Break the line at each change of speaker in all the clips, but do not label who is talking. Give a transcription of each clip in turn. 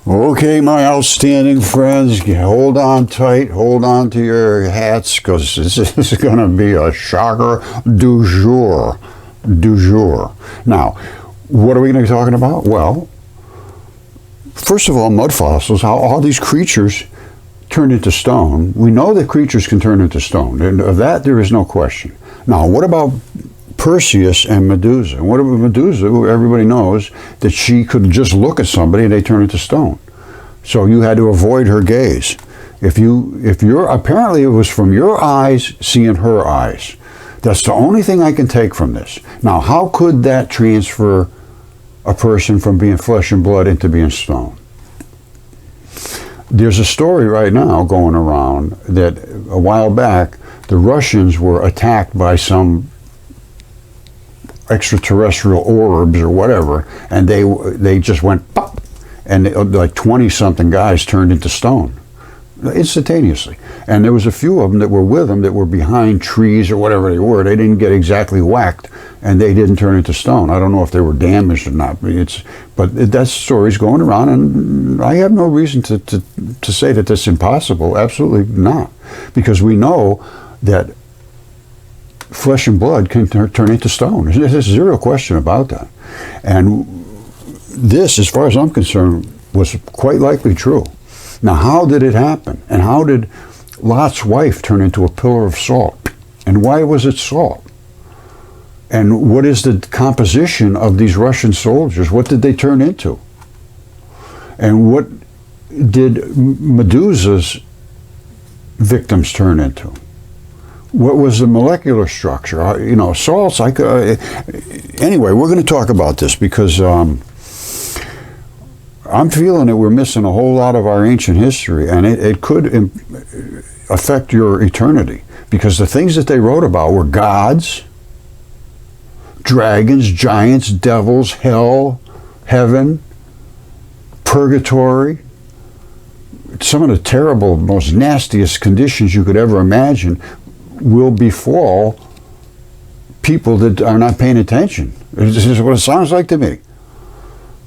Okay, my outstanding friends, hold on tight, hold on to your hats, because this is going to be a shocker du jour. Du jour. Now, what are we going to be talking about? Well, first of all, mud fossils, how all these creatures turn into stone. We know that creatures can turn into stone, and of that there is no question. Now, what about Perseus and Medusa? What about Medusa? Who everybody knows that she could just look at somebody and they turn into stone. So you had to avoid her gaze. If you're apparently it was from your eyes seeing her eyes. That's the only thing I can take from this. Now, how could that transfer a person from being flesh and blood into being stone? There's a story right now going around that a while back the Russians were attacked by some extraterrestrial orbs or whatever, and they just went pop, and like 20-something guys turned into stone instantaneously. And there was a few of them that were with them that were behind trees or whatever they were. They didn't get exactly whacked, and they didn't turn into stone. I don't know if they were damaged or not, but that story's going around, and I have no reason to say that that's impossible. Absolutely not, because we know that flesh and blood can turn into stone. There's zero question about that. And this, as far as I'm concerned, was quite likely true. Now, how did it happen? And how did Lot's wife turn into a pillar of salt? And why was it salt? And what is the composition of these Russian soldiers? What did they turn into? And what did Medusa's victims turn into? What was the molecular structure? Salts. Anyway, we're going to talk about this because I'm feeling that we're missing a whole lot of our ancient history, and it could affect your eternity, because the things that they wrote about were gods, dragons, giants, devils, hell, heaven, purgatory, some of the terrible, most nastiest conditions you could ever imagine will befall people that are not paying attention. This is what it sounds like to me.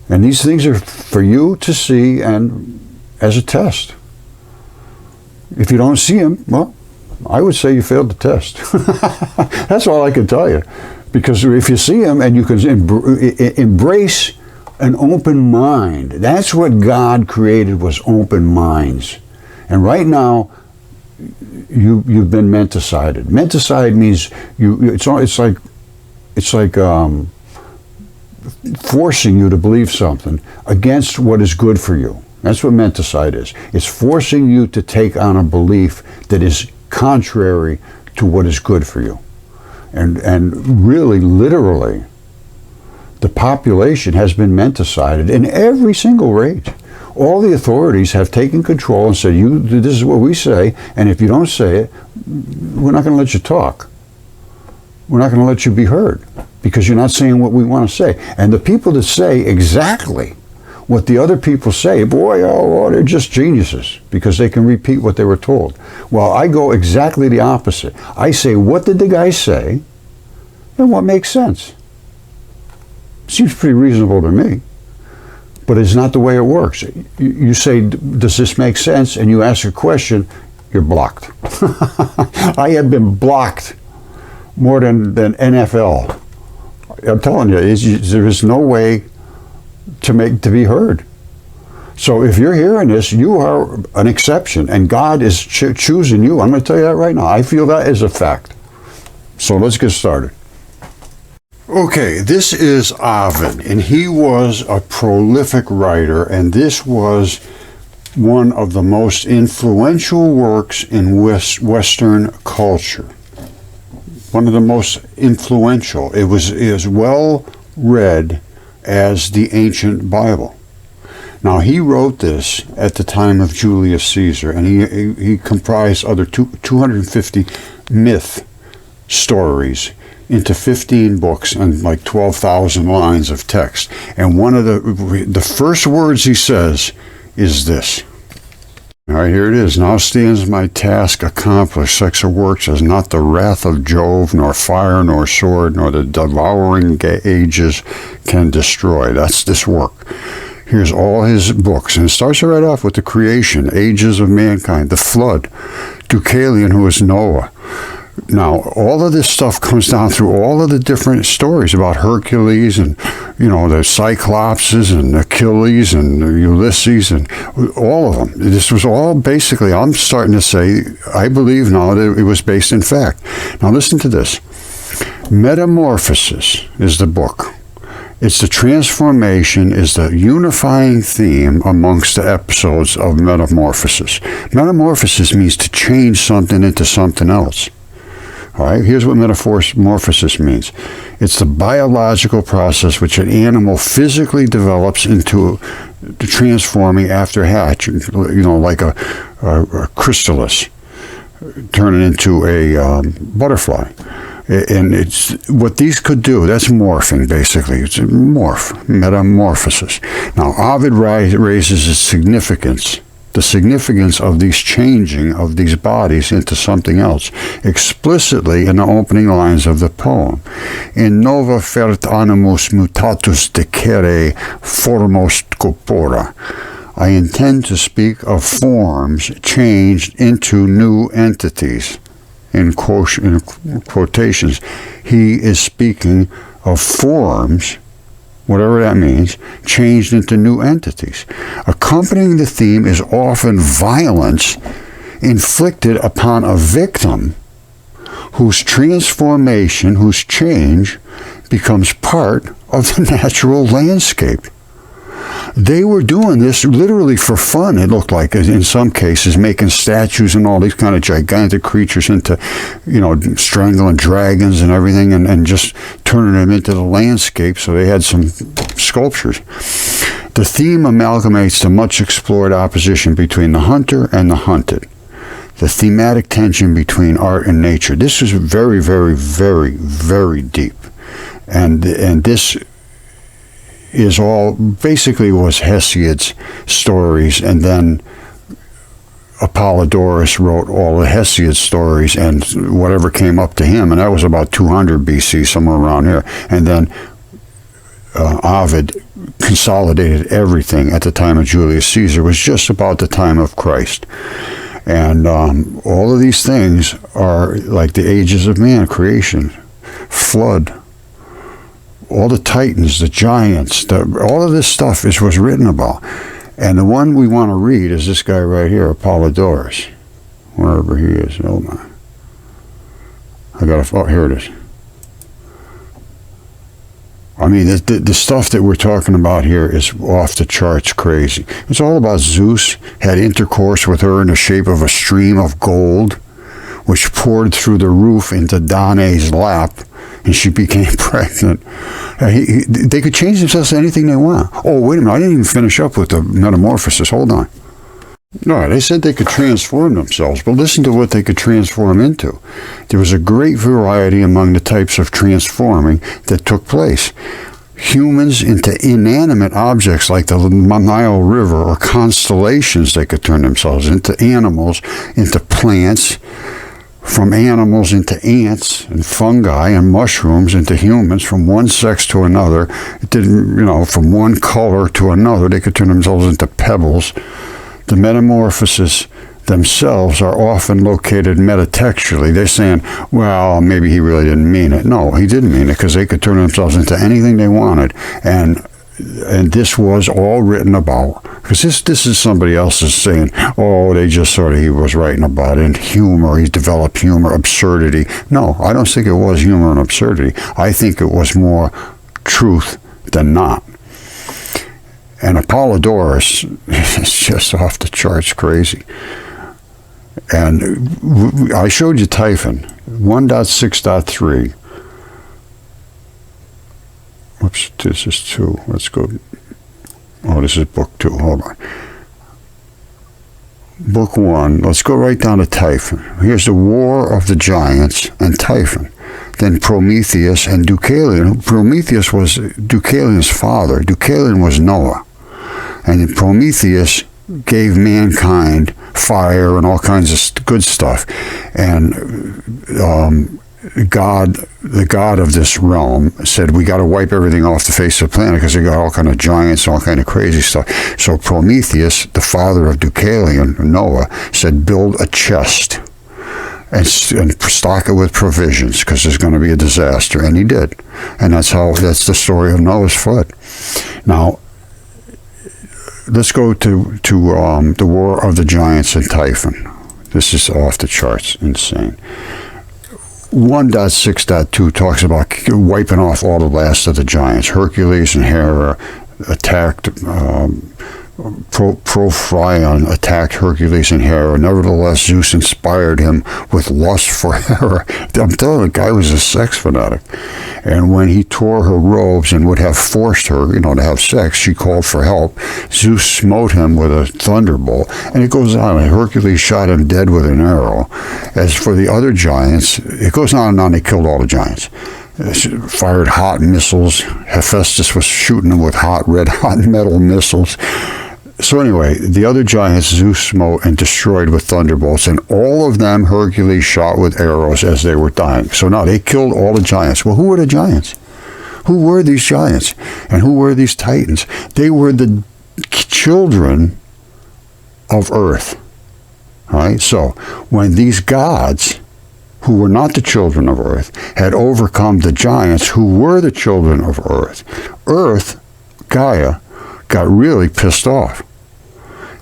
And these things are for you to see and as a test. If you don't see them, well, I would say you failed the test. That's all I can tell you. Because if you see them and you can embrace an open mind, that's what God created, was open minds. And right now, you've been menticide. Menticide means it's like forcing you to believe something against what is good for you. That's what menticide is. It's forcing you to take on a belief that is contrary to what is good for you. And really, literally, the population has been menticided in every single race. All the authorities have taken control and said, this is what we say, and if you don't say it, we're not going to let you talk. We're not going to let you be heard, because you're not saying what we want to say. And the people that say exactly what the other people say, they're just geniuses, because they can repeat what they were told. Well, I go exactly the opposite. I say, what did the guy say, and what makes sense? Seems pretty reasonable to me. But it's not the way it works. You say, does this make sense? And you ask a question, you're blocked. I have been blocked more than NFL. I'm telling you, there is no way to be heard. So if you're hearing this, you are an exception, and God is choosing you. I'm going to tell you that right now. I feel that is a fact. So let's get started. Okay, this is Ovid, and he was a prolific writer, and this was one of the most influential works in Western culture. One of the most influential. It was as well read as the ancient Bible. Now, he wrote this at the time of Julius Caesar, and he comprised other 250 myth stories into 15 books and like 12,000 lines of text. And one of the first words he says is this. All right, here it is. Now stands my task accomplished. Such a work as not the wrath of Jove, nor fire, nor sword, nor the devouring ages can destroy. That's this work. Here's all his books, and it starts right off with the creation, ages of mankind, the flood, Deucalion, who is Noah. Now, all of this stuff comes down through all of the different stories about Hercules and, the Cyclopses and Achilles and Ulysses and all of them. This was all basically, I'm starting to say, I believe now that it was based in fact. Now, listen to this. Metamorphosis is the book. It's the transformation, is the unifying theme amongst the episodes of Metamorphosis. Metamorphosis means to change something into something else. All right, here's what metamorphosis means. It's the biological process which an animal physically develops into transforming after hatching, like a chrysalis, turning into a butterfly. And it's what these could do. That's morphing, basically. It's a metamorphosis. Now, Ovid raises its significance, the significance of these changing of these bodies into something else, explicitly in the opening lines of the poem. In nova fert animus mutatus decere formos corpora. I intend to speak of forms changed into new entities. In quotations, he is speaking of forms, whatever that means, changed into new entities. Accompanying the theme is often violence inflicted upon a victim whose transformation, whose change, becomes part of the natural landscape. They were doing this literally for fun, it looked like, in some cases, making statues and all these kind of gigantic creatures into, strangling dragons and everything, and just turning them into the landscape, so they had some sculptures. The theme amalgamates the much explored opposition between the hunter and the hunted, the thematic tension between art and nature. This is very, very, very, very deep. And this is all basically was Hesiod's stories, and then Apollodorus wrote all the Hesiod stories and whatever came up to him, and that was about 200 BC, somewhere around here. And then Ovid consolidated everything at the time of Julius Caesar. It was just about the time of Christ. And all of these things are like the ages of man, creation, flood, all the titans, the giants, all of this stuff was written about. And the one we want to read is this guy right here, Apollodorus, wherever he is. Hold on. Here it is. I mean, the stuff that we're talking about here is off the charts crazy. It's all about Zeus had intercourse with her in the shape of a stream of gold, which poured through the roof into Danae's lap, and she became pregnant. They could change themselves to anything they want. Oh, wait a minute, I didn't even finish up with the metamorphosis. Hold on. No, they said they could transform themselves, but listen to what they could transform into. There was a great variety among the types of transforming that took place. Humans into inanimate objects like the Nile River, or constellations they could turn themselves into, animals into plants, from animals into ants and fungi and mushrooms into humans, from one sex to another. It didn't, from one color to another. They could turn themselves into pebbles. The metamorphoses themselves are often located metatextually. They're saying, well, maybe he really didn't mean it. No, he didn't mean it, because they could turn themselves into anything they wanted. And this was all written about, because this is somebody else's saying, oh, he was writing about it, and humor, he developed humor, absurdity. No, I don't think it was humor and absurdity. I think it was more truth than not. And Apollodorus is just off the charts crazy. And I showed you Typhon, 1.6.3. Whoops, this is 2. Let's go. Oh, this is book 2. Hold on. Book 1. Let's go right down to Typhon. Here's the War of the Giants and Typhon. Then Prometheus and Deucalion. Prometheus was Deucalion's father. Deucalion was Noah. And then Prometheus gave mankind fire and all kinds of good stuff. And the god of this realm, said, we got to wipe everything off the face of the planet because they got all kind of giants, all kind of crazy stuff. So Prometheus, the father of Deucalion, Noah, said, build a chest and stock it with provisions because there's going to be a disaster. And he did. And that's the story of Noah's flood. Now, let's go to the War of the Giants and Typhon. This is off the charts, insane. 1.6.2 talks about wiping off all the last of the giants. Hercules and Hera attacked, Prophyon attacked Hercules and Hera. Nevertheless, Zeus inspired him with lust for Hera. I'm telling you, the guy was a sex fanatic. And when he tore her robes and would have forced her, to have sex, she called for help. Zeus smote him with a thunderbolt. And it goes on. Hercules shot him dead with an arrow. As for the other giants, it goes on and on. They killed all the giants. Fired hot missiles. Hephaestus was shooting them with red hot metal missiles. So anyway, the other giants Zeus smote and destroyed with thunderbolts, and all of them Hercules shot with arrows as they were dying. So now they killed all the giants. Well, who were the giants? Who were these giants? And who were these titans? They were the children of Earth. All right? So when these gods, who were not the children of Earth, had overcome the giants who were the children of Earth, Gaia, got really pissed off.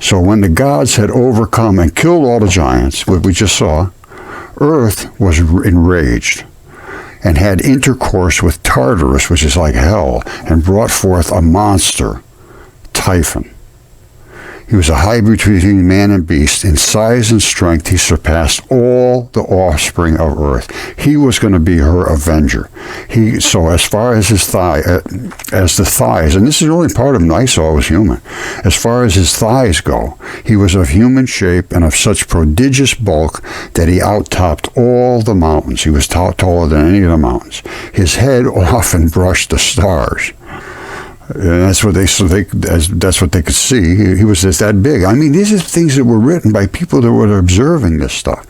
So when the gods had overcome and killed all the giants, what we just saw, Earth was enraged and had intercourse with Tartarus, which is like hell, and brought forth a monster, Typhon. He was a hybrid between man and beast. In size and strength, he surpassed all the offspring of Earth. He was going to be her avenger. So as far as his the thighs, and this is the only part of him I saw was human. As far as his thighs go, he was of human shape and of such prodigious bulk that he outtopped all the mountains. He was taller than any of the mountains. His head often brushed the stars. And that's what that's what they could see. He was just that big. I mean, these are things that were written by people that were observing this stuff.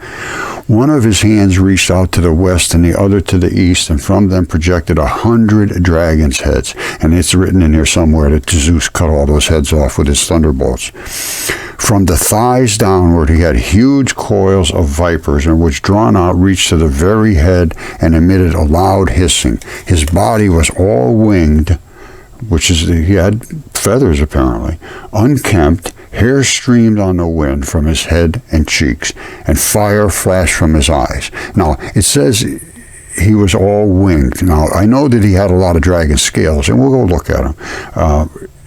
One of his hands reached out to the west and the other to the east, and from them projected 100 dragons' heads. And it's written in here somewhere that Zeus cut all those heads off with his thunderbolts. From the thighs downward, he had huge coils of vipers, and which drawn out reached to the very head and emitted a loud hissing. His body was all winged, he had feathers apparently, unkempt, hair streamed on the wind from his head and cheeks, and fire flashed from his eyes. Now, it says he was all winged. Now, I know that he had a lot of dragon scales, and we'll go look at them.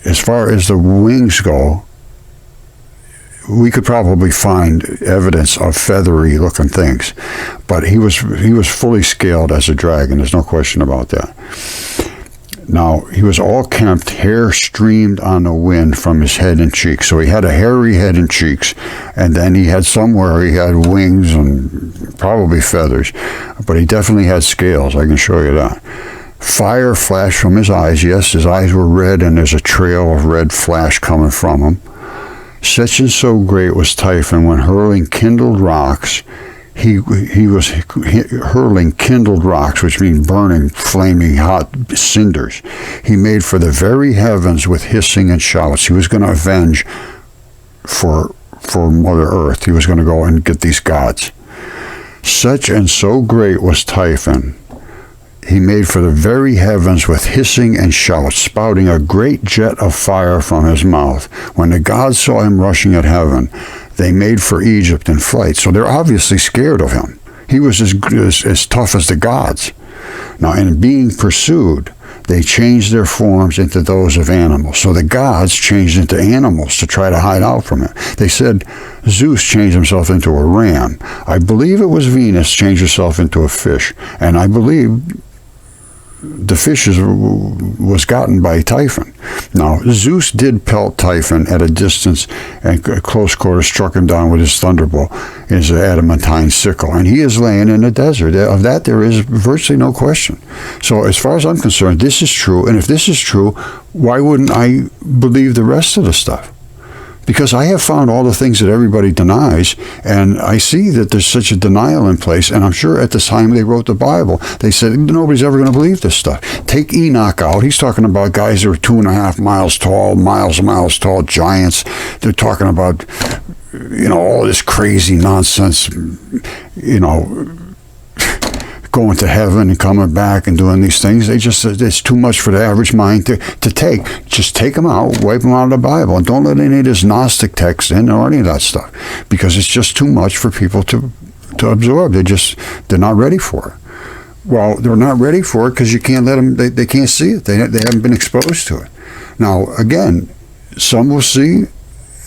As far as the wings go, we could probably find evidence of feathery looking things, but he was fully scaled as a dragon. There's no question about that. Now, he was all kempt, hair streamed on the wind from his head and cheeks. So he had a hairy head and cheeks, and then he had wings and probably feathers, but he definitely had scales. I can show you that. Fire flashed from his eyes. Yes, his eyes were red, and there's a trail of red flash coming from him. Such and so great was Typhon when hurling kindled rocks. He was hurling kindled rocks, which mean burning, flaming, hot cinders. He made for the very heavens with hissing and shouts. He was going to avenge for Mother Earth. He was going to go and get these gods. Such and so great was Typhon. He made for the very heavens with hissing and shouts, spouting a great jet of fire from his mouth. When the gods saw him rushing at heaven, they made for Egypt in flight. So they're obviously scared of him. He was as tough as the gods. Now, in being pursued, they changed their forms into those of animals. So the gods changed into animals to try to hide out from him. They said Zeus changed himself into a ram. I believe it was Venus changed herself into a fish. And I believe the fish was gotten by Typhon. Now, Zeus did pelt Typhon at a distance, and close quarters struck him down with his thunderbolt, his adamantine sickle, and he is laying in the desert. Of that, there is virtually no question. So, as far as I'm concerned, this is true, and if this is true, why wouldn't I believe the rest of the stuff? because I have found all the things that everybody denies, and I see that there's such a denial in place. And I'm sure at the time they wrote the Bible, they said nobody's ever going to believe this stuff. Take Enoch out. He's talking about guys that are 2.5 miles tall, miles tall, giants. They're talking about, all this crazy nonsense, going to heaven and coming back and doing these things. It's too much for the average mind to take. Just take them out, wipe them out of the Bible, and don't let any of this Gnostic text in or any of that stuff, because it's just too much for people to absorb. They're not ready for it. Well, they're not ready for it because you can't let them, they can't see it. They haven't been exposed to it. Now, again, some will see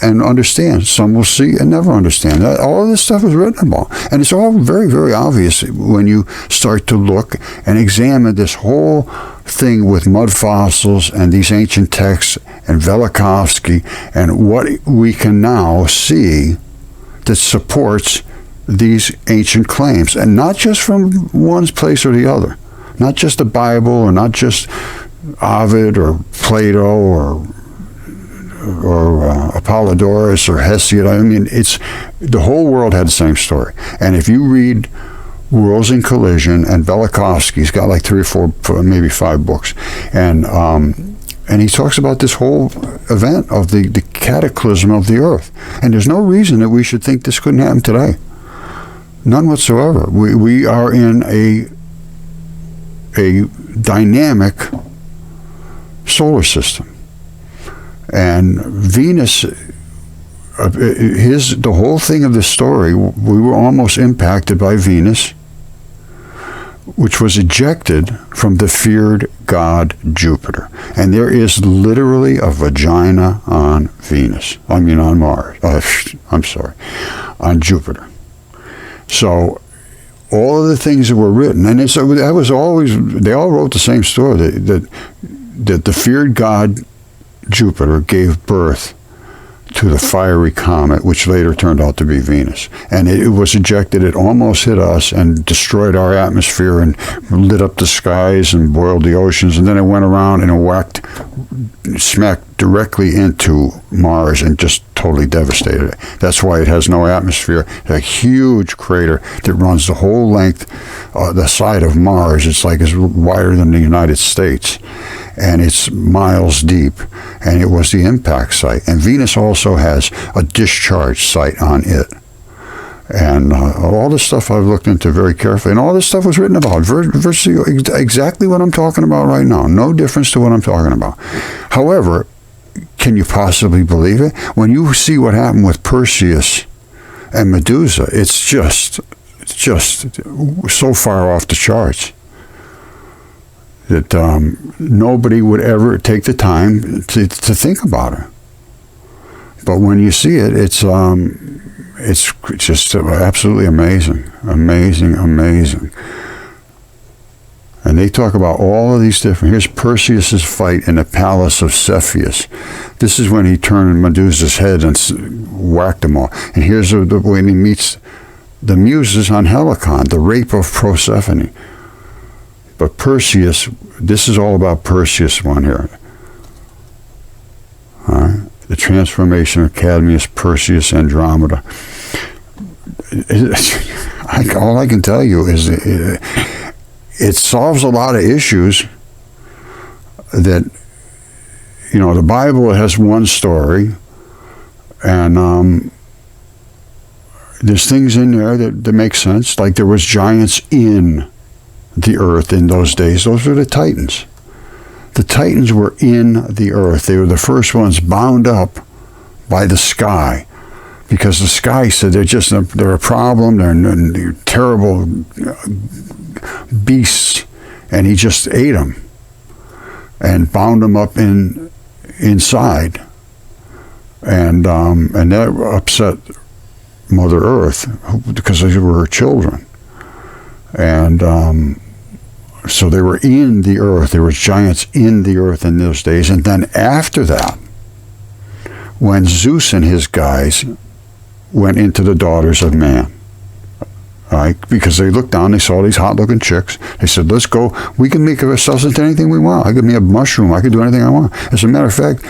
and understand. Some will see and never understand. All of this stuff is written about. And it's all very, very obvious when you start to look and examine this whole thing with mud fossils and these ancient texts and Velikovsky and what we can now see that supports these ancient claims. And not just from one place or the other. Not just the Bible, or not just Ovid or Plato or Apollodorus or Hesiod. I mean, it's the whole world had the same story. And if you read Worlds in Collision, and Velikovsky's got like 3 or 4, maybe 5 books, and he talks about this whole event of the cataclysm of the earth. And there's no reason that we should think this couldn't happen today. None whatsoever. We are in a dynamic solar system. And Venus, the whole thing of this story, we were almost impacted by Venus, which was ejected from the feared god Jupiter. And there is literally a vagina on Venus. I mean on Mars. On Jupiter. So all of the things that were written, and that was always, they all wrote the same story, that the feared god Jupiter gave birth to the fiery comet, which later turned out to be Venus. And it was ejected, it almost hit us and destroyed our atmosphere and lit up the skies and boiled the oceans, and then it went around and it smacked directly into Mars and just totally devastated it. That's why it has no atmosphere. A huge crater that runs the whole length, the side of Mars. It's wider than the United States. And it's miles deep, and it was the impact site. And Venus also has a discharge site on it. And all this stuff I've looked into very carefully, and all this stuff was written about, virtually exactly what I'm talking about right now. No difference to what I'm talking about. However, can you possibly believe it? When you see what happened with Perseus and Medusa, it's just so far off the charts that nobody would ever take the time to think about it. But when you see it, it's just absolutely amazing. And they talk about all of these different. Here's Perseus's fight in the palace of Cepheus. This is when he turned Medusa's head and whacked them all. And here's when he meets the Muses on Helicon, the rape of Proserpine. But Perseus, this is all about Perseus one here. All right? The transformation of Cadmus, Perseus, Andromeda. All I can tell you is it solves a lot of issues that, the Bible has one story, and there's things in there that make sense. Like there was giants in the earth in those days. Those were the Titans. The Titans were in the earth. They were the first ones bound up by the sky, because the sky said they're a problem. They're terrible beasts, and he just ate them and bound them up inside, and that upset Mother Earth because they were her children. And so they were in the earth. There were giants in the earth in those days. And then after that, when Zeus and his guys went into the daughters of man, right? Because they looked down, they saw these hot-looking chicks. They said, let's go. We can make ourselves into anything we want. I could be a mushroom. I could do anything I want. As a matter of fact,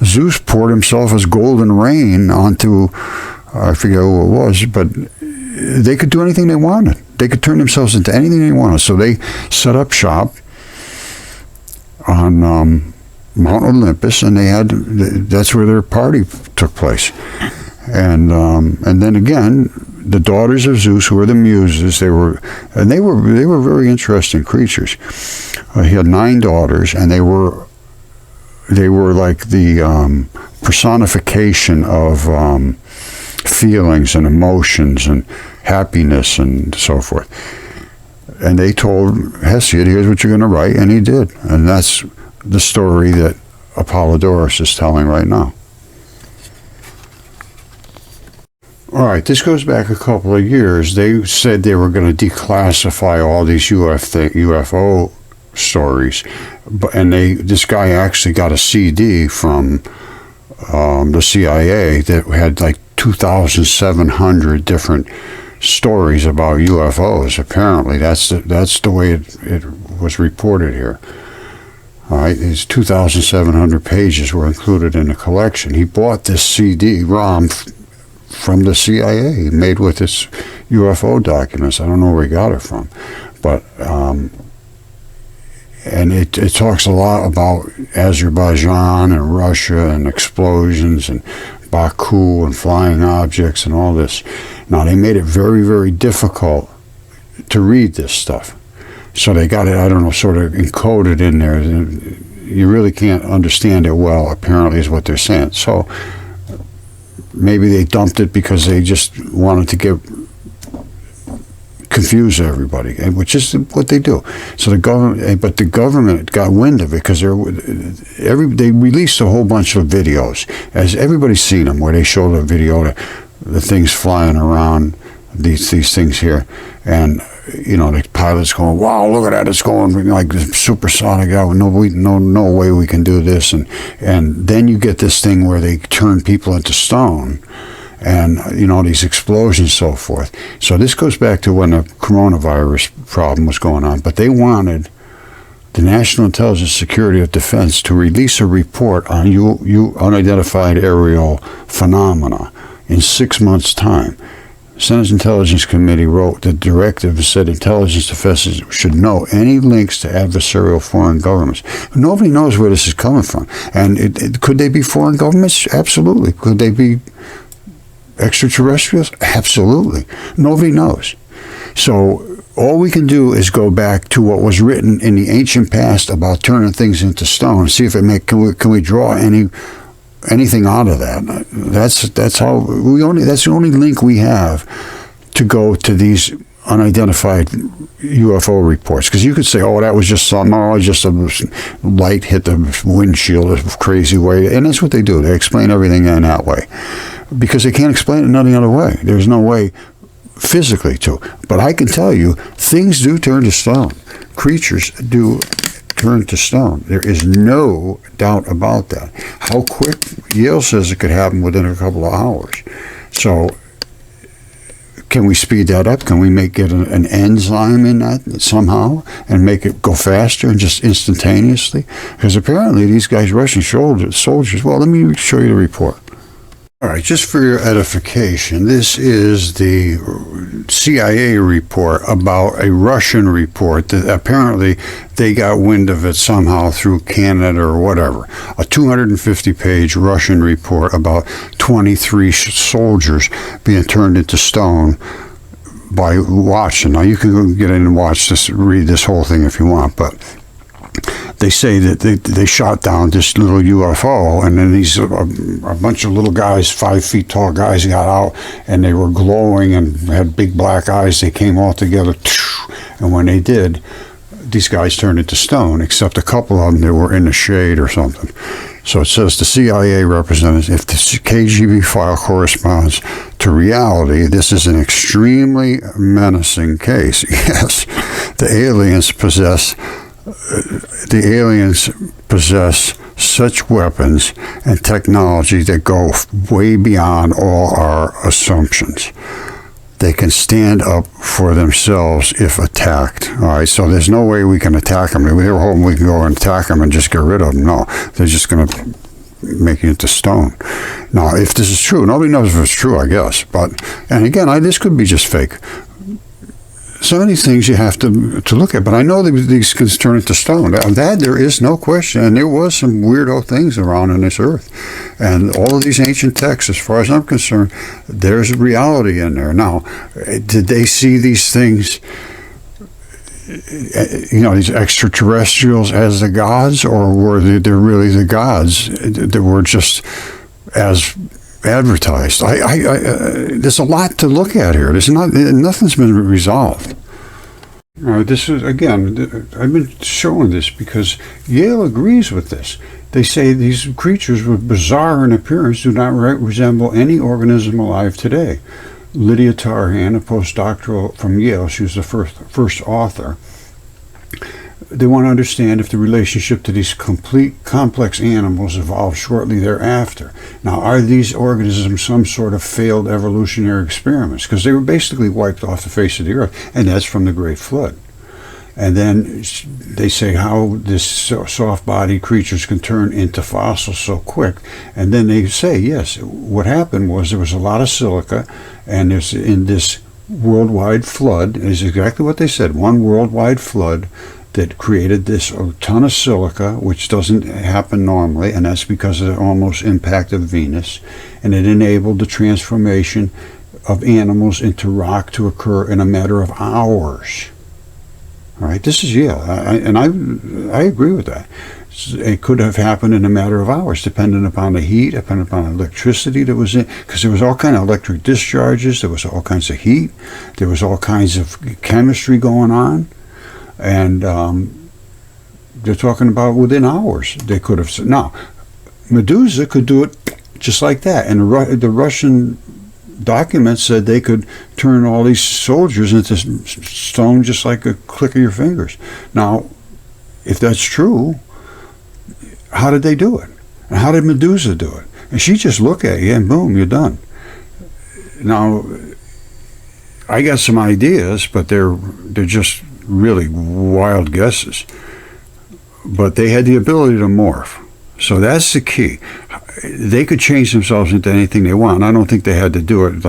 Zeus poured himself his golden rain onto, I forget who it was, but they could do anything they wanted. They could turn themselves into anything they wanted. So they set up shop on Mount Olympus, and that's where their party took place. And then again, the daughters of Zeus, who were the Muses, they were very interesting creatures. He had 9 daughters, and they were like the personification of feelings and emotions and happiness and so forth. And they told Hesiod, here's what you're going to write, and he did. And that's the story that Apollodorus is telling right now. All right, this goes back a couple of years. They said they were going to declassify all these UFO stories, and this guy actually got a CD from the CIA that had like 2,700 different stories about UFOs. Apparently, that's the way it was reported here. All right, these 2,700 pages were included in the collection. He bought this CD-ROM from the CIA, made with his UFO documents. I don't know where he got it from, but and it talks a lot about Azerbaijan and Russia and explosions and Baku and flying objects and all this. Now, they made it very, very difficult to read this stuff. So they got it, I don't know, sort of encoded in there. You really can't understand it well, apparently, is what they're saying. So maybe they dumped it because they just wanted to confuse everybody, which is what they do. So the government got wind of it because they released a whole bunch of videos, as everybody's seen them, where they show the video, the things flying around, these things here, and the pilot's going, wow, look at that, it's going like supersonic out. No way we can do this, and then you get this thing where they turn people into stone, and these explosions, so forth. So this goes back to when the coronavirus problem was going on, but they wanted the National Intelligence Security of Defense to release a report on unidentified aerial phenomena in 6 months' time. The Senate Intelligence Committee wrote the directive and said intelligence defenses should know any links to adversarial foreign governments. Nobody knows where this is coming from. And could they be foreign governments? Absolutely. Could they be extraterrestrials? Absolutely. Nobody knows. So all we can do is go back to what was written in the ancient past about turning things into stone, see if can we draw anything out of that. That's that's the only link we have to go to these unidentified UFO reports. Because you could say, oh, that was just something, just a light hit the windshield a crazy way. And that's what they do. They explain everything in that way. Because they can't explain it any other way. There's no way physically to. But I can tell you, things do turn to stone. Creatures do turn to stone. There is no doubt about that. How quick? Yale says it could happen within a couple of hours. So can we speed that up? Can we get an enzyme in that somehow and make it go faster and just instantaneously? Because apparently these guys, Russian soldiers, well, let me show you the report. All right, just for your edification, this is the CIA report about a Russian report that apparently they got wind of it somehow through Canada or whatever. A 250-page Russian report about 23 soldiers being turned into stone by watching. Now, you can go get in and watch this, read this whole thing if you want, but they say that they shot down this little UFO, and then these a bunch of little guys, 5 feet tall guys, got out, and they were glowing and had big black eyes. They came all together, and when they did, these guys turned into stone, except a couple of them that were in the shade or something. So it says the CIA representatives, if the KGB file corresponds to reality, this is an extremely menacing case. Yes, the aliens possess such weapons and technology that go way beyond all our assumptions. They can stand up for themselves if attacked. All right, so there's no way we can attack them. We were hoping we can go and attack them and just get rid of them. No, they're just going to making it to stone. Now, if this is true, nobody knows if it's true, I guess. But, and again, this could be just fake. Some of these things you have to look at, but I know that these can turn into stone. That there is no question, and there was some weirdo things around on this earth, and all of these ancient texts, as far as I'm concerned, there's a reality in there. Now, did they see these things, these extraterrestrials as the gods, or were they really the gods that were just as advertised? There's a lot to look at here. Nothing's been resolved. This is, again, I've been showing this because Yale agrees with this. They say these creatures with bizarre in appearance do not resemble any organism alive today. Lydia Tarhan, a postdoctoral from Yale, she was the first author. They want to understand if the relationship to these complex animals evolved shortly thereafter. Now, are these organisms some sort of failed evolutionary experiments? Because they were basically wiped off the face of the earth, and that's from the Great Flood. And then they say how this soft-bodied creatures can turn into fossils so quick. And then they say, yes, what happened was there was a lot of silica, and in this worldwide flood, is exactly what they said, one worldwide flood, that created this ton of silica, which doesn't happen normally, and that's because of the almost impact of Venus, and it enabled the transformation of animals into rock to occur in a matter of hours. All right, this is I agree with that. It could have happened in a matter of hours, depending upon the heat, depending upon the electricity that was in, because there was all kinds of electric discharges, there was all kinds of heat, there was all kinds of chemistry going on. And they're talking about within hours they could have. Now, Medusa could do it just like that. And the Russian documents said they could turn all these soldiers into stone just like a click of your fingers. Now, if that's true, how did they do it? And how did Medusa do it? And she just look at you and boom, you're done. Now, I got some ideas, but they're just really wild guesses, but they had the ability to morph, so that's the key. They could change themselves into anything they want. I don't think they had to do it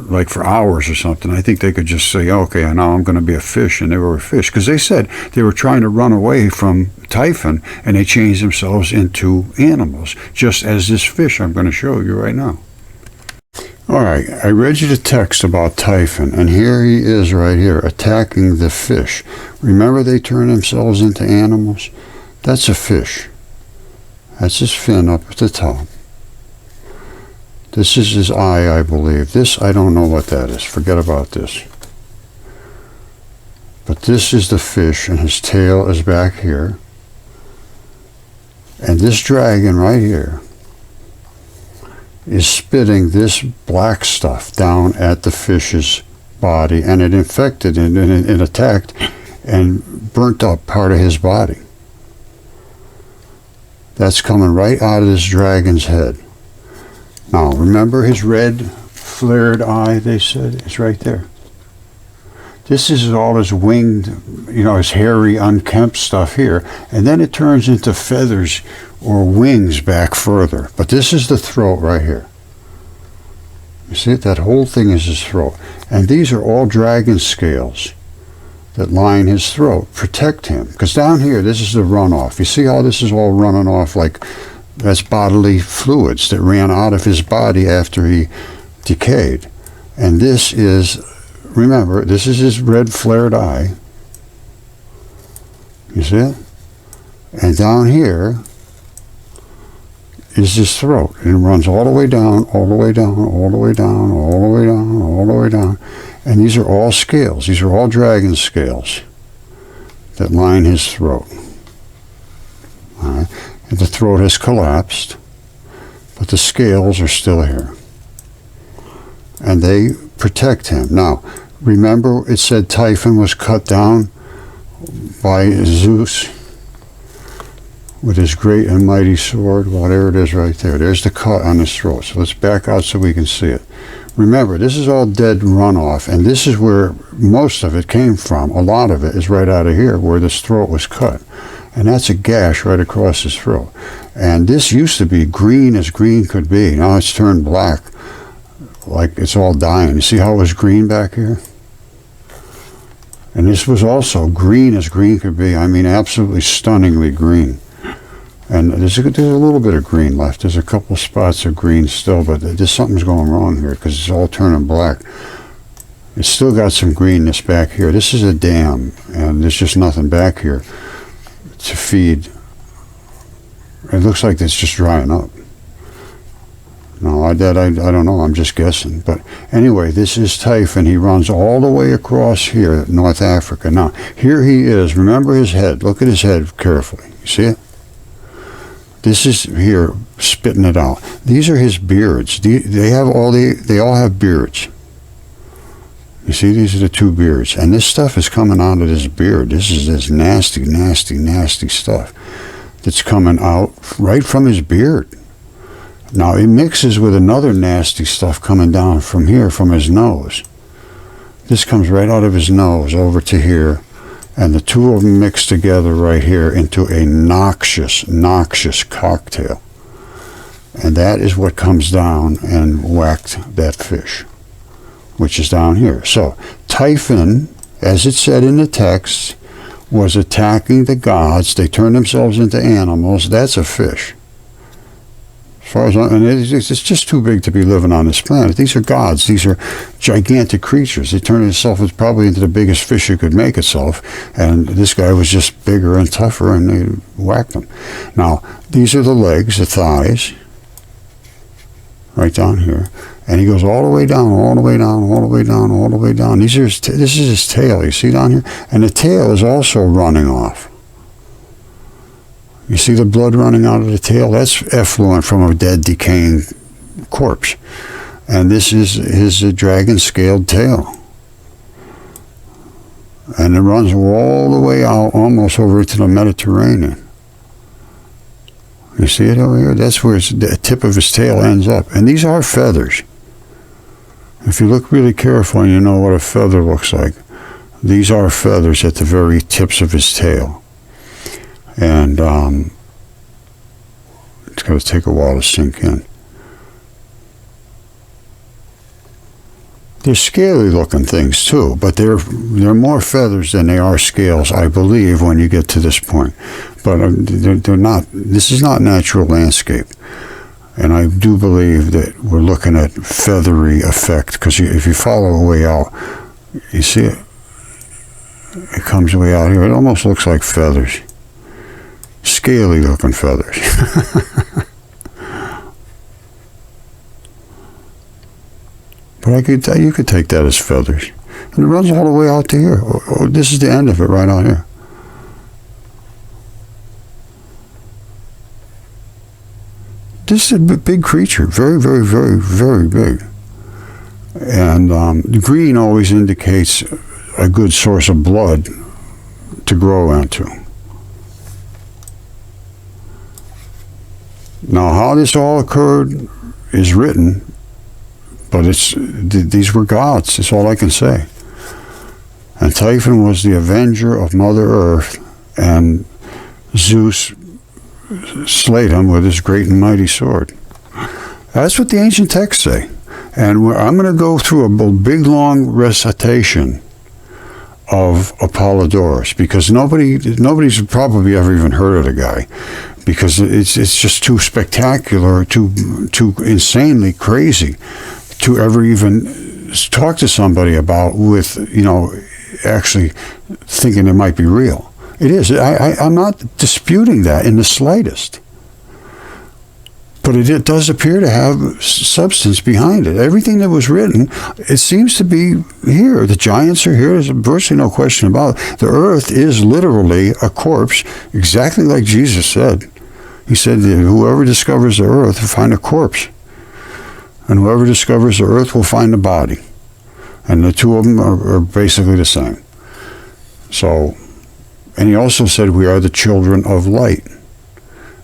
like for hours or something. I think they could just say, okay, now I'm going to be a fish, and they were a fish, because they said they were trying to run away from Typhon, and they changed themselves into animals, just as this fish I'm going to show you right now. All right, I read you the text about Typhon, and here he is right here, attacking the fish. Remember they turn themselves into animals? That's a fish. That's his fin up at the top. This is his eye, I believe. This, I don't know what that is. Forget about this. But this is the fish, and his tail is back here. And this dragon right here is spitting this black stuff down at the fish's body, and it infected and it attacked and burnt up part of his body. That's coming right out of this dragon's head. Now, remember his red flared eye, they said? It's right there. This is all his winged, his hairy, unkempt stuff here. And then it turns into feathers or wings back further. But this is the throat right here. You see it? That whole thing is his throat. And these are all dragon scales that line his throat, protect him. Because down here, this is the runoff. You see how this is all running off like that's bodily fluids that ran out of his body after he decayed. And this is, remember, this is his red flared eye. You see it? And down here is his throat. And it runs all the way down, all the way down, all the way down, all the way down, all the way down. And these are all scales. These are all dragon scales that line his throat. All right. And the throat has collapsed, but the scales are still here. And they protect him. Now, remember it said Typhon was cut down by Zeus with his great and mighty sword. Well, there it is right there. There's the cut on his throat. So let's back out so we can see it. Remember, this is all dead runoff, and this is where most of it came from. A lot of it is right out of here where this throat was cut. And that's a gash right across his throat. And this used to be green as green could be. Now it's turned black, like it's all dying. You see how it was green back here? And this was also green as green could be. I mean, absolutely stunningly green. And there's a little bit of green left. There's a couple spots of green still, but there's something's going wrong here because it's all turning black. It's still got some greenness back here. This is a dam, and there's just nothing back here to feed. It looks like it's just drying up. No, I don't know. I'm just guessing. But anyway, this is Typhon. He runs all the way across here, North Africa. Now, here he is. Remember his head. Look at his head carefully. You see it? This is here, spitting it out. These are his beards. They all have beards. You see, these are the two beards. And this stuff is coming out of this beard. This is this nasty, nasty, nasty stuff that's coming out right from his beard. Now, it mixes with another nasty stuff coming down from here, from his nose. This comes right out of his nose over to here. And the two of them mix together right here into a noxious, noxious cocktail. And that is what comes down and whacked that fish, which is down here. So Typhon, as it said in the text, was attacking the gods. They turned themselves into animals. That's a fish. As far as it's just too big to be living on this planet. These are gods. These are gigantic creatures. They turned itself probably into the biggest fish it could make itself. And this guy was just bigger and tougher, and they whacked him. Now, these are the legs, the thighs, right down here. And he goes all the way down, all the way down, all the way down, all the way down. This is his tail. You see down here? And the tail is also running off. You see the blood running out of the tail? That's effluent from a dead, decaying corpse. And this is his dragon-scaled tail. And it runs all the way out, almost over to the Mediterranean. You see it over here? That's where the tip of his tail ends up. And these are feathers. If you look really careful and you know what a feather looks like, these are feathers at the very tips of his tail. And it's going to take a while to sink in. They're scaly looking things too, but they're more feathers than they are scales, I believe, when you get to this point. But they're not. This is not natural landscape. And I do believe that we're looking at feathery effect, because if you follow way out, you see it. It comes way out here. It almost looks like feathers. Scaly looking feathers. But you could take that as feathers. And it runs all the way out to here. This is the end of it right out here. This is a big creature. Very, very, very, very big. And the green always indicates a good source of blood to grow into. Now, how this all occurred is written, but these were gods. That's all I can say. And Typhon was the avenger of Mother Earth, and Zeus slayed him with his great and mighty sword. That's what the ancient texts say. And I'm going to go through a big, long recitation of Apollodorus, because nobody's probably ever even heard of the guy, because it's just too spectacular, too insanely crazy to ever even talk to somebody about with, actually thinking it might be real. It is. I'm not disputing that in the slightest. But it does appear to have substance behind it. Everything that was written, it seems to be here. The giants are here. There's virtually no question about it. The earth is literally a corpse, exactly like Jesus said. He said that whoever discovers the earth will find a corpse. And whoever discovers the earth will find a body. And the two of them are basically the same. So, and he also said we are the children of light.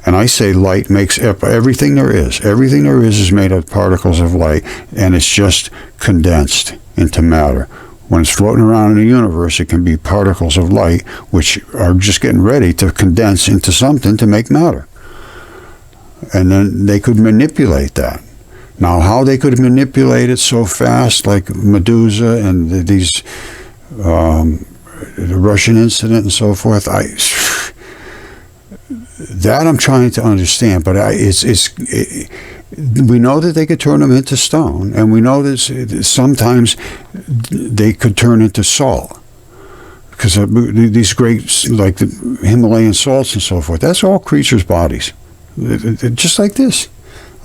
And I say light makes everything there is. Everything there is made of particles of light, and it's just condensed into matter. When it's floating around in the universe, it can be particles of light which are just getting ready to condense into something to make matter. And then they could manipulate that. Now, how they could manipulate it so fast, like Medusa and the Russian incident and so forth, that I'm trying to understand. But we know that they could turn them into stone, and we know that sometimes they could turn into salt. Because these great, like the Himalayan salts and so forth, that's all creatures' bodies. Just like this.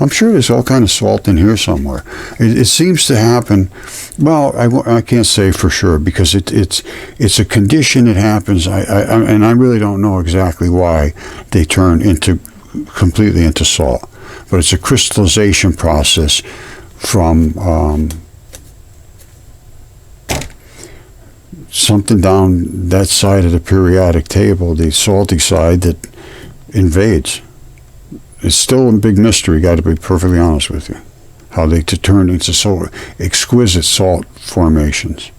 I'm sure there's all kind of salt in here somewhere. It seems to happen. Well, I can't say for sure because it's a condition that happens. And I really don't know exactly why they turn completely into salt. But it's a crystallization process from something down that side of the periodic table, the salty side, that invades. It's still a big mystery, got to be perfectly honest with you, how they turn into so exquisite salt formations.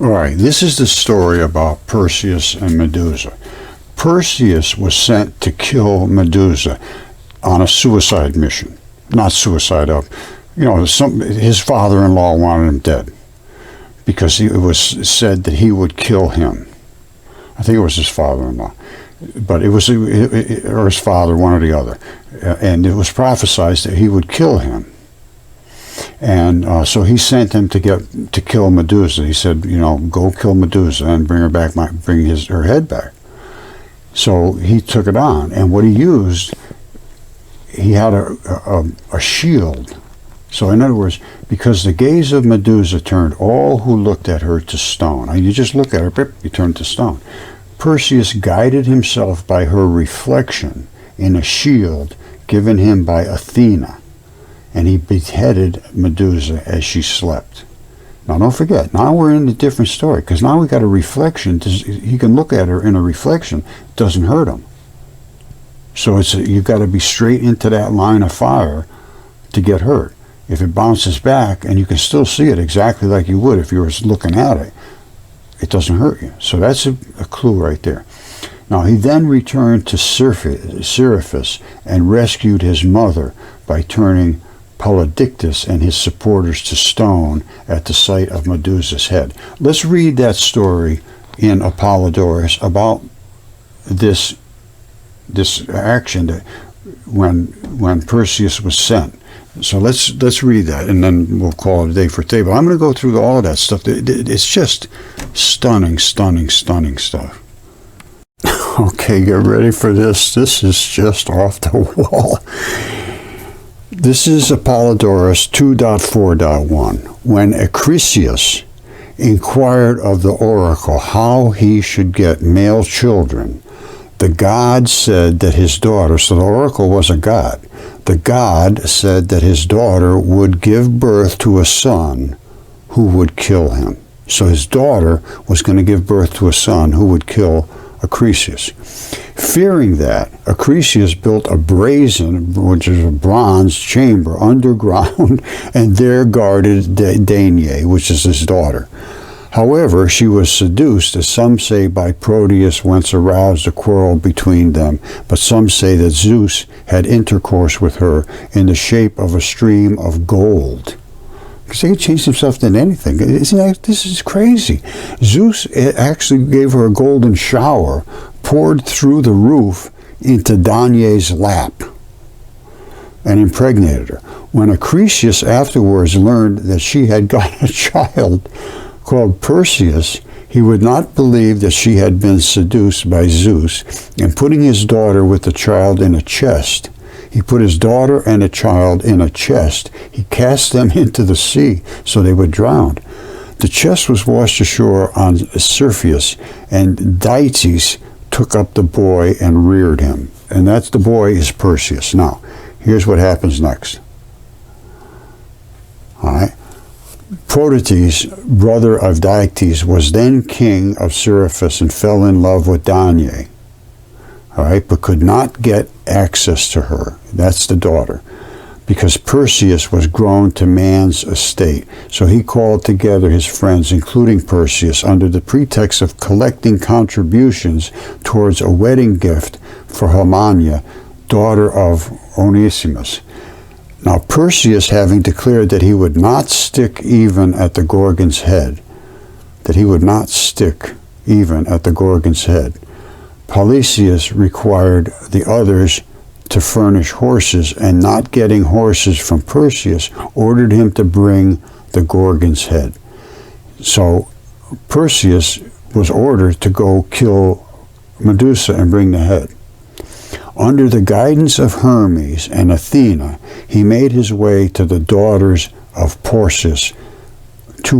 All right, this is the story about Perseus and Medusa. Perseus was sent to kill Medusa on a suicide mission. Not suicide his father-in-law wanted him dead because it was said that he would kill him. I think it was his father-in-law. But it was or his father, one or the other, and it was prophesied that he would kill him. And so he sent him to kill Medusa. He said, go kill Medusa and bring her back, her head back. So he took it on, and what he used, he had a shield. So in other words, because the gaze of Medusa turned all who looked at her to stone. And you just look at her, you turn to stone. Perseus guided himself by her reflection in a shield given him by Athena, and he beheaded Medusa as she slept. Now don't forget, now we're in a different story, because now we got a reflection. He can look at her in a reflection. It doesn't hurt him. So you've got to be straight into that line of fire to get hurt. If it bounces back, and you can still see it exactly like you would if you were looking at it, it doesn't hurt you. So that's a clue right there. Now he then returned to Seriphus and rescued his mother by turning Polydictus and his supporters to stone at the sight of Medusa's head. Let's read that story in Apollodorus about this action that when Perseus was sent. So let's read that, and then we'll call it a day for table. I'm going to go through all of that stuff. It's just stunning stuff. Okay, get ready for this. This is just off the wall. This is Apollodorus 2.4.1. When Acrisius inquired of the oracle how he should get male children, the god said that his daughter, so the oracle was a god, the god said that his daughter would give birth to a son who would kill him. So his daughter was going to give birth to a son who would kill Acrisius. Fearing that, Acrisius built a brazen, which is a bronze chamber underground, and there guarded Danae, which is his daughter. However, she was seduced, as some say, by Proteus, whence aroused a quarrel between them, but some say that Zeus had intercourse with her in the shape of a stream of gold. Because they could change themselves into anything. This is crazy. Zeus actually gave her a golden shower poured through the roof into Danae's lap and impregnated her. When Acrisius afterwards learned that she had got a child called Perseus, he would not believe that she had been seduced by Zeus, and putting his daughter with the child in a chest, he put his daughter and a child in a chest. He cast them into the sea so they would drown. The chest was washed ashore on Seriphus, and Daites took up the boy and reared him. And that's the boy is Perseus. Now, here's what happens next. All right. Proteus, brother of Daites, was then king of Seriphus and fell in love with Danae, all right, but could not get access to her. That's the daughter, because Perseus was grown to man's estate. So he called together his friends, including Perseus, under the pretext of collecting contributions towards a wedding gift for Hermia, daughter of Onesimus. Now Perseus, having declared that he would not stick even at the Gorgon's head, Polysius required the others to furnish horses, and not getting horses from Perseus, ordered him to bring the Gorgon's head. So Perseus was ordered to go kill Medusa and bring the head. Under the guidance of Hermes and Athena, he made his way to the daughters of Perseus, which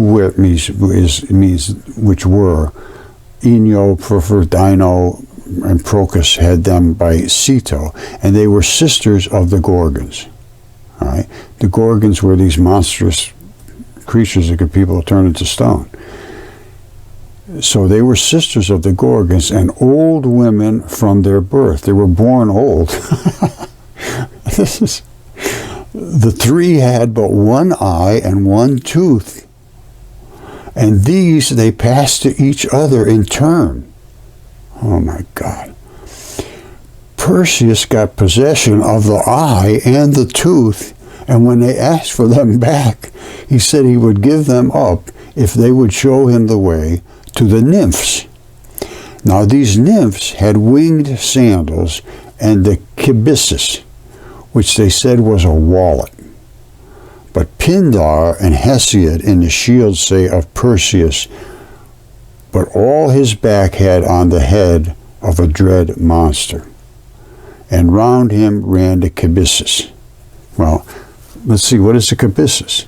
were Ino, Dino, and Procus had them by Ceto, and they were sisters of the Gorgons. All right? The Gorgons were these monstrous creatures that could people turn into stone. So they were sisters of the Gorgons, and old women from their birth. They were born old. The three had but one eye and one tooth, and these they passed to each other in turn. Oh my God. Perseus got possession of the eye and the tooth, and when they asked for them back, he said he would give them up if they would show him the way to the nymphs. Now these nymphs had winged sandals and the kibyssus, which they said was a wallet. But Pindar and Hesiod in the shield say of Perseus, but all his back had on the head of a dread monster, and round him ran the kibyssus. Well, let's see, what is the kibyssus?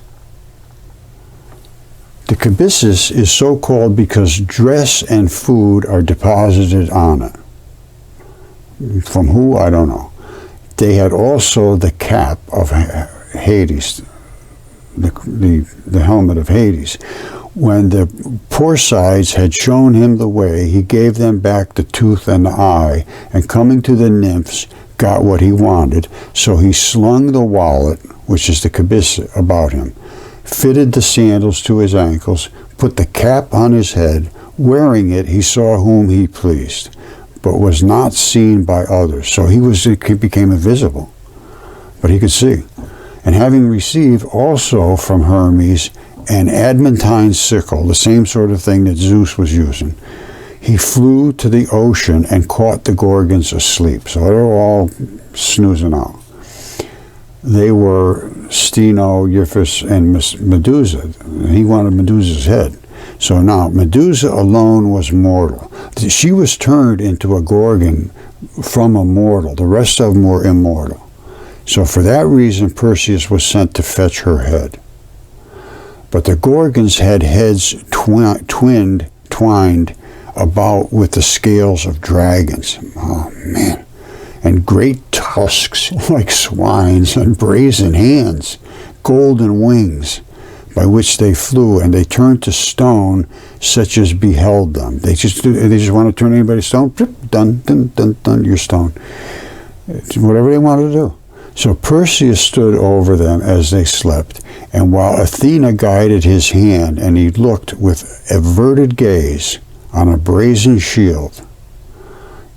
The kibyssus is so called because dress and food are deposited on it. From who? I don't know. They had also the cap of Hades, the helmet of Hades. When the Porcides had shown him the way, he gave them back the tooth and the eye, and coming to the nymphs, got what he wanted. So he slung the wallet, which is the kibyssus, about him, fitted the sandals to his ankles, put the cap on his head. Wearing it, he saw whom he pleased, but was not seen by others. So he became invisible, but he could see. And having received also from Hermes an adamantine sickle, the same sort of thing that Zeus was using, he flew to the ocean and caught the Gorgons asleep. So they were all snoozing out. They were Steno, Euphis, and Medusa. He wanted Medusa's head. So now, Medusa alone was mortal. She was turned into a Gorgon from a mortal. The rest of them were immortal. So for that reason, Perseus was sent to fetch her head. But the Gorgons had heads twined about with the scales of dragons. Oh, man. And great tusks like swines, and brazen hands, golden wings, by which they flew, and they turned to stone such as beheld them. They just want to turn anybody to stone. Done, done, done, done, you're stone. It's whatever they wanted to do. So Perseus stood over them as they slept, and while Athena guided his hand, and he looked with averted gaze on a brazen shield,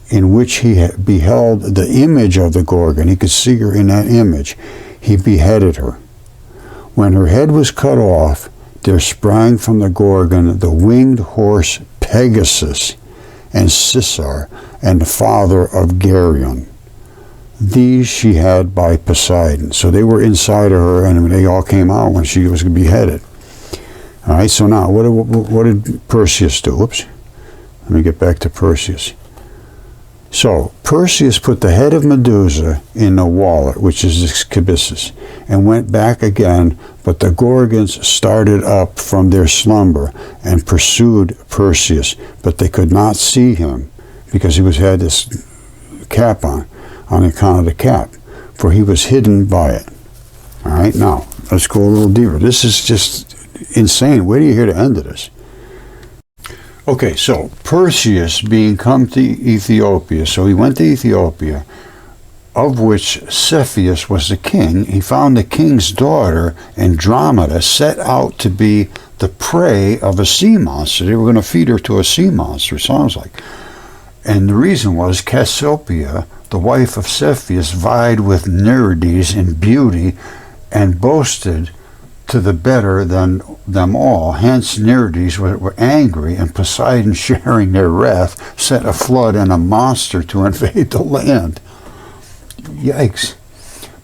in which he beheld the image of the Gorgon. He could see her in that image. He beheaded her. When her head was cut off, there sprang from the Gorgon the winged horse Pegasus, and Sisar, and the father of Geryon. These she had by Poseidon. So they were inside of her, and they all came out when she was beheaded. All right, so now, what did Perseus do? Oops. Let me get back to Perseus. So Perseus put the head of Medusa in the wallet, which is the kibyssus, and went back again, but the Gorgons started up from their slumber and pursued Perseus, but they could not see him because he had this cap on account of the cap, for he was hidden by it. All right, now let's go a little deeper. This is just insane. Where do you hear the end of this? Okay, so Perseus being come to Ethiopia, so he went to Ethiopia of which Cepheus was the king, he found the king's daughter, Andromeda, set out to be the prey of a sea monster. They were going to feed her to a sea monster, sounds like. And the reason was Cassiopeia, the wife of Cepheus, vied with Nereides in beauty and boasted to the better than them all. Hence Nereides were angry, and Poseidon, sharing their wrath, sent a flood and a monster to invade the land. Yikes.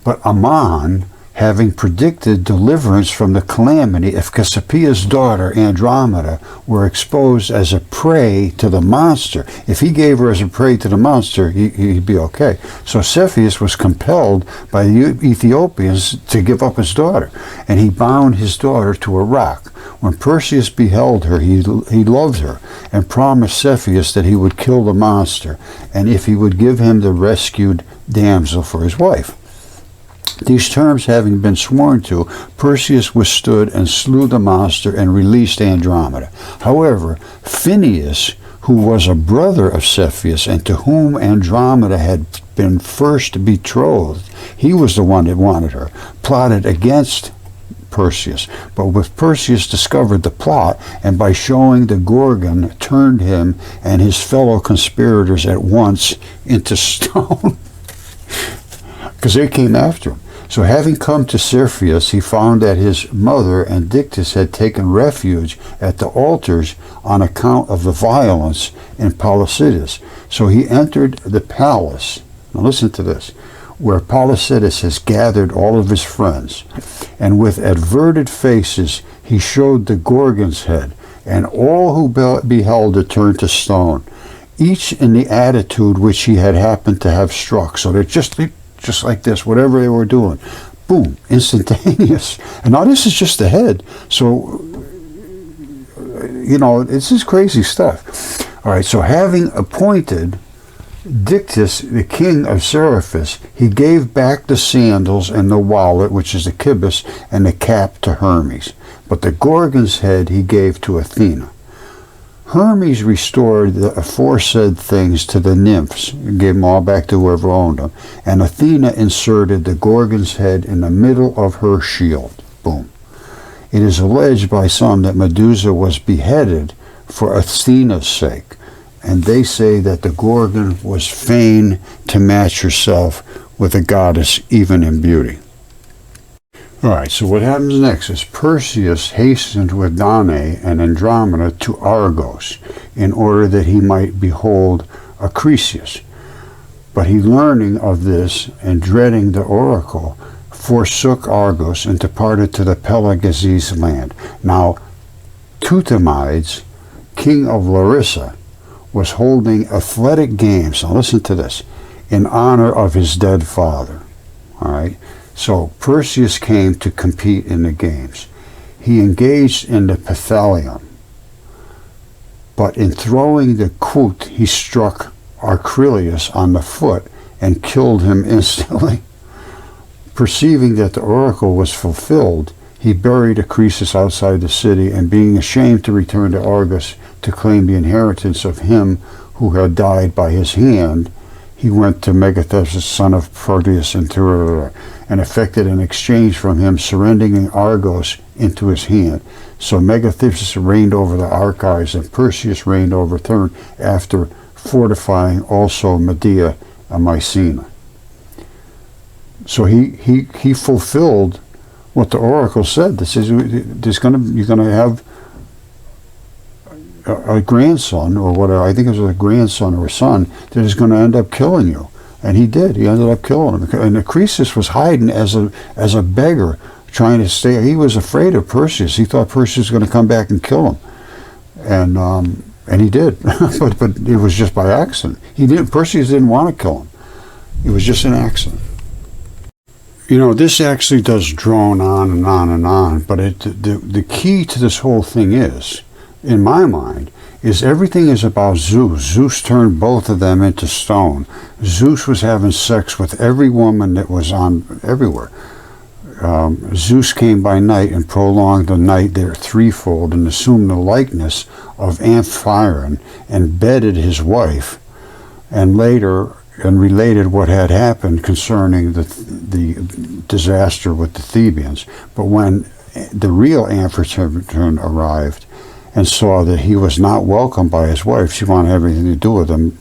But Ammon, having predicted deliverance from the calamity if Cassiopeia's daughter Andromeda were exposed as a prey to the monster, if he gave her as a prey to the monster, he'd be okay. So Cepheus was compelled by the Ethiopians to give up his daughter, and he bound his daughter to a rock. When Perseus beheld her, he loved her, and promised Cepheus that he would kill the monster, and if he would give him the rescued damsel for his wife. These terms having been sworn to, Perseus withstood and slew the monster and released Andromeda. However, Phineus, who was a brother of Cepheus and to whom Andromeda had been first betrothed, he was the one that wanted her, plotted against Perseus. But with Perseus discovered the plot, and by showing the Gorgon, turned him and his fellow conspirators at once into stone, because they came after him. So having come to Cepheus, he found that his mother and Dictys had taken refuge at the altars on account of the violence in Polycidas. So he entered the palace, now listen to this, where Polycidas has gathered all of his friends, and with averted faces he showed the Gorgon's head, and all who beheld it turned to stone, each in the attitude which he had happened to have struck. So they're just like this, whatever they were doing, boom, instantaneous. And now this is just the head. So, this is crazy stuff. All right, so having appointed Dictys, the king of Seriphus, he gave back the sandals and the wallet, which is the kibis, and the cap to Hermes. But the Gorgon's head he gave to Athena. Hermes restored the aforesaid things to the nymphs, and gave them all back to whoever owned them, and Athena inserted the Gorgon's head in the middle of her shield. Boom. It is alleged by some that Medusa was beheaded for Athena's sake, and they say that the Gorgon was fain to match herself with a goddess even in beauty. All right, so what happens next is Perseus hastened with Danae and Andromeda to Argos in order that he might behold Acrisius. But he, learning of this and dreading the oracle, forsook Argos and departed to the Pelasgese land. Now, Teutamides, king of Larissa, was holding athletic games, now listen to this, in honor of his dead father. All right. So Perseus came to compete in the games. He engaged in the Pythallium, but in throwing the quoit, he struck Archelaus on the foot and killed him instantly. Perceiving that the oracle was fulfilled, he buried Acrisius outside the city, and being ashamed to return to Argos to claim the inheritance of him who had died by his hand, he went to Megathepsis, son of Proteus, and effected an exchange from him, surrendering Argos into his hand. So Megathepsis reigned over the Archives, and Perseus reigned over Thern, after fortifying also Medea and Mycena. So he fulfilled what the oracle said. This is you're going to have a grandson, or whatever, I think it was a grandson or a son, that is going to end up killing you. And he did. He ended up killing him. And Acrisius was hiding as a beggar, trying to stay. He was afraid of Perseus. He thought Perseus was going to come back and kill him. And he did. but it was just by accident. Perseus didn't want to kill him. It was just an accident. This actually does drone on and on and on, but the key to this whole thing is, in my mind, is everything is about Zeus. Zeus turned both of them into stone. Zeus was having sex with every woman that was on everywhere. Zeus came by night and prolonged the night there threefold, and assumed the likeness of Amphion and bedded his wife. And later, and related what had happened concerning the disaster with the Thebans. But when the real Amphitryon arrived and saw that he was not welcomed by his wife, she wanted everything to do with him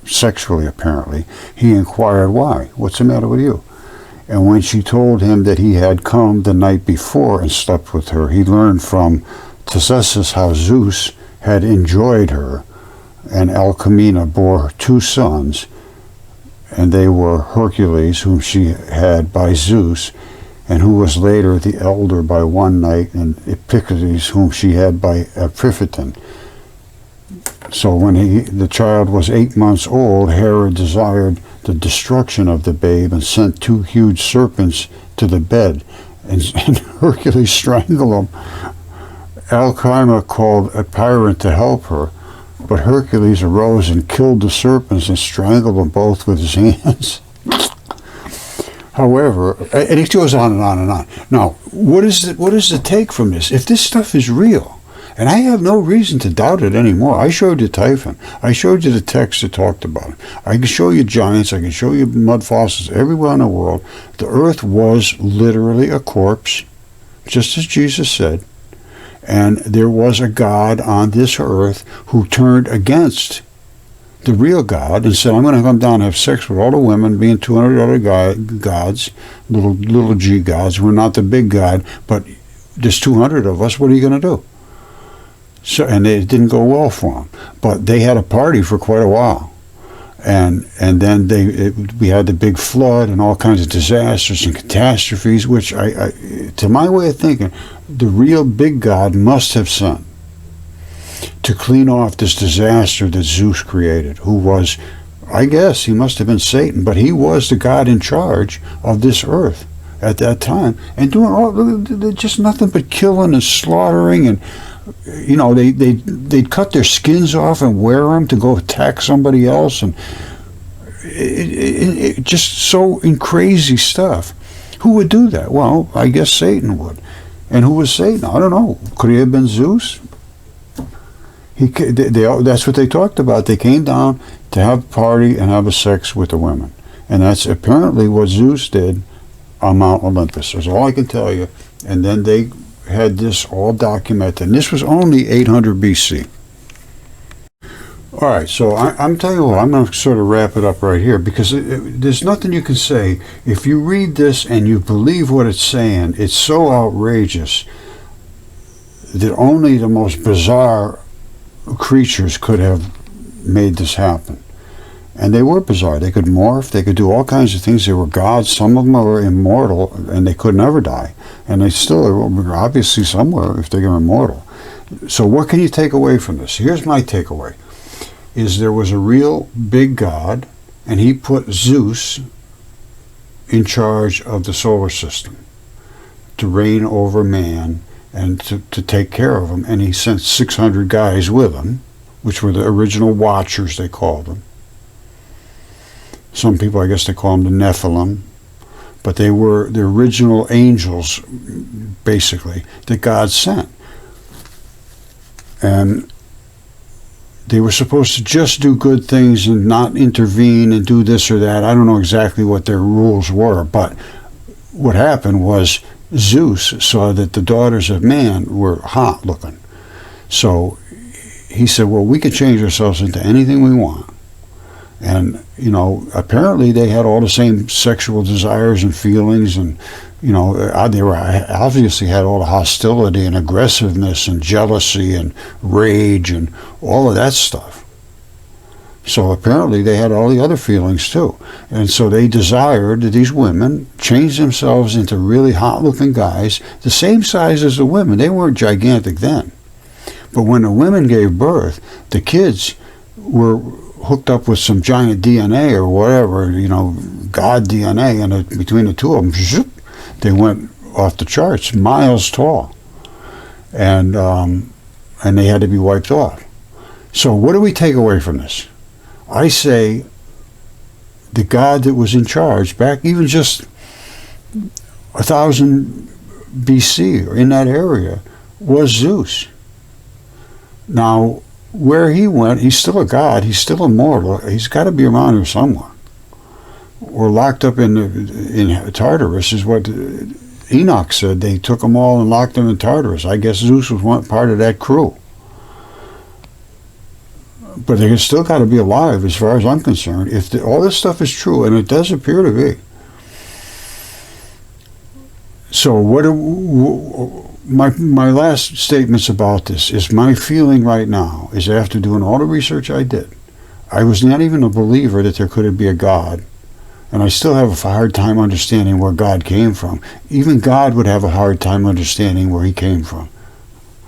sexually apparently, he inquired why. What's the matter with you? And when she told him that he had come the night before and slept with her, he learned from Theseus how Zeus had enjoyed her, and Alcmena bore 2 sons, and they were Hercules, whom she had by Zeus, and who was later the elder by one night, and Epictetus, whom she had by Epiphanion. So when the child was 8 months old, Herod desired the destruction of the babe and sent 2 huge serpents to the bed, and Hercules strangled them. Alcmena called Epeiron to help her, but Hercules arose and killed the serpents and strangled them both with his hands. However, and it goes on and on and on. Now, what is the take from this? If this stuff is real, and I have no reason to doubt it anymore. I showed you Typhon. I showed you the text that talked about it. I can show you giants. I can show you mud fossils everywhere in the world. The earth was literally a corpse, just as Jesus said. And there was a God on this earth who turned against the real God and said, I'm going to come down and have sex with all the women, being 200 other gods, little g gods. We're not the big God, but there's 200 of us. What are you going to do? So, and it didn't go well for them. But they had a party for quite a while. And then we had the big flood and all kinds of disasters and catastrophes, which, to my way of thinking, the real big God must have sent to clean off this disaster that Zeus created, who was, I guess, he must have been Satan, but he was the God in charge of this earth at that time, and doing just nothing but killing and slaughtering, and they'd cut their skins off and wear them to go attack somebody else, and it just so in crazy stuff. Who would do that? Well, I guess Satan would. And who was Satan? I don't know. Could he have been Zeus? That's what they talked about. They came down to have a party and have a sex with the women. And that's apparently what Zeus did on Mount Olympus. That's all I can tell you. And then they had this all documented. And this was only 800 BC. All right, so I'm telling you what, I'm going to sort of wrap it up right here, because there's nothing you can say. If you read this and you believe what it's saying, it's so outrageous that only the most bizarre creatures could have made this happen. And they were bizarre. They could morph. They could do all kinds of things. They were gods. Some of them were immortal, and they could never die. And they still are obviously somewhere if they're immortal. So what can you take away from this? Here's my takeaway. Is there was a real big God, and he put Zeus in charge of the solar system to reign over man and to take care of him. And he sent 600 guys with him, which were the original watchers, they called them. Some people, I guess they call them the Nephilim. But they were the original angels, basically, that God sent. And they were supposed to just do good things and not intervene and do this or that. I don't know exactly what their rules were, but what happened was Zeus saw that the daughters of man were hot looking. So he said, well, we could change ourselves into anything we want. And, apparently they had all the same sexual desires and feelings, and, they were obviously had all the hostility and aggressiveness and jealousy and rage and all of that stuff. So apparently they had all the other feelings too. And so they desired that these women change themselves into really hot-looking guys, the same size as the women. They weren't gigantic then. But when the women gave birth, the kids were hooked up with some giant DNA or whatever, God DNA, and between the two of them, zoop, they went off the charts, miles tall, and they had to be wiped off. So what do we take away from this? I say the God that was in charge back even just 1000 BC or in that area was Zeus. Now, where he went, he's still a god, he's still immortal, he's got to be around here somewhere. were locked up in Tartarus, is what Enoch said. They took them all and locked them in Tartarus. I guess Zeus was one part of that crew. But they still got to be alive, as far as I'm concerned. If all this stuff is true, and it does appear to be. So my last statements about this is, my feeling right now is, after doing all the research I did, I was not even a believer that there could be a God, and I still have a hard time understanding where God came from. Even God would have a hard time understanding where he came from.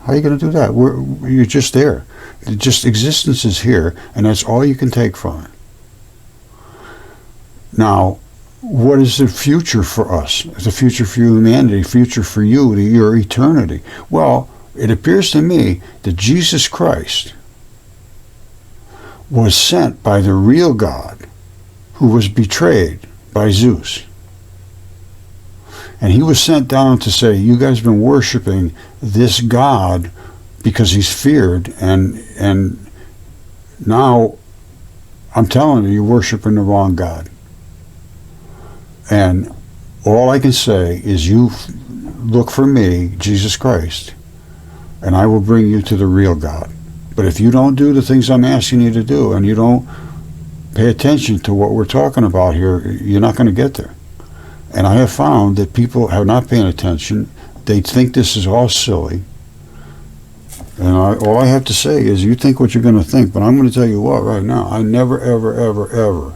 How are you going to do that? You're just there. Just existence is here, and that's all you can take from it. Now, what is the future for us? The future for humanity, future for you, your eternity? Well, it appears to me that Jesus Christ was sent by the real God, who was betrayed by Zeus. And he was sent down to say, you guys have been worshiping this God because he's feared, and now I'm telling you, you're worshiping the wrong God. And all I can say is, you look for me, Jesus Christ, and I will bring you to the real God. But if you don't do the things I'm asking you to do, and you don't pay attention to what we're talking about here, you're not going to get there. And I have found that people are not paying attention. They think this is all silly. And all I have to say is, you think what you're going to think, but I'm going to tell you what, right now, I never, ever, ever, ever